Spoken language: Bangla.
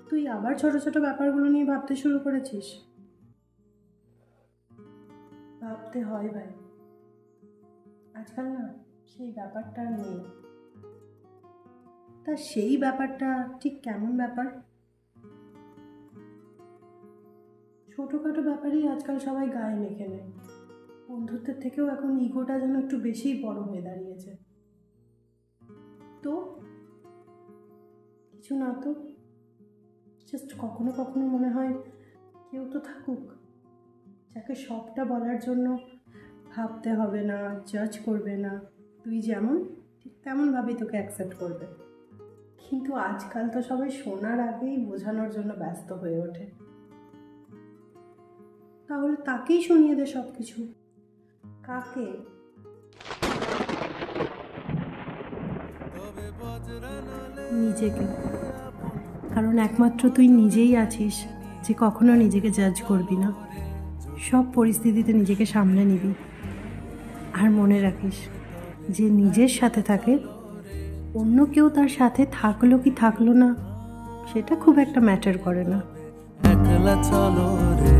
তুই আবার ছোট ছোট ব্যাপারগুলো নিয়ে ভাবতে শুরু করেছিস। ভাবতে হয় ভাই, আজকাল না সেই ব্যাপারটা আর নেই। তা সেই ব্যাপারটা ঠিক কেমন ব্যাপার? ছোটোখাটো ব্যাপারেই আজকাল সবাই গায়ে মেখে নেয়। বন্ধুত্বের থেকেও এখন ইগোটা যেন একটু বেশিই বড় হয়ে দাঁড়িয়েছে। তো কিছু না তো, জাস্ট কখনো কখনো মনে হয় কেউ তো থাকুক যাকে সবটা বলার জন্য ভাবতে হবে না, জাজ করবে না, তুই যেমন ঠিক তেমনভাবেই তোকে অ্যাকসেপ্ট করবে। কিন্তু আজকাল তো সবাই শোনার আগেই বোঝানোর জন্য ব্যস্ত হয়ে ওঠে। তাহলে তাকেই শুনিয়ে দে সব কিছু। কাকে? নিজেকে। কারণ একমাত্র তুই নিজেই আছিস যে কখনো নিজেকে জাজ করবি না, সব পরিস্থিতিতে নিজেকে সামলে নিবি। আর মনে রাখিস, যে নিজের সাথে থাকে, অন্য কেউ তার সাথে থাকলো কি থাকলো না সেটা খুব একটা ম্যাটার করে না। একলা চলো রে।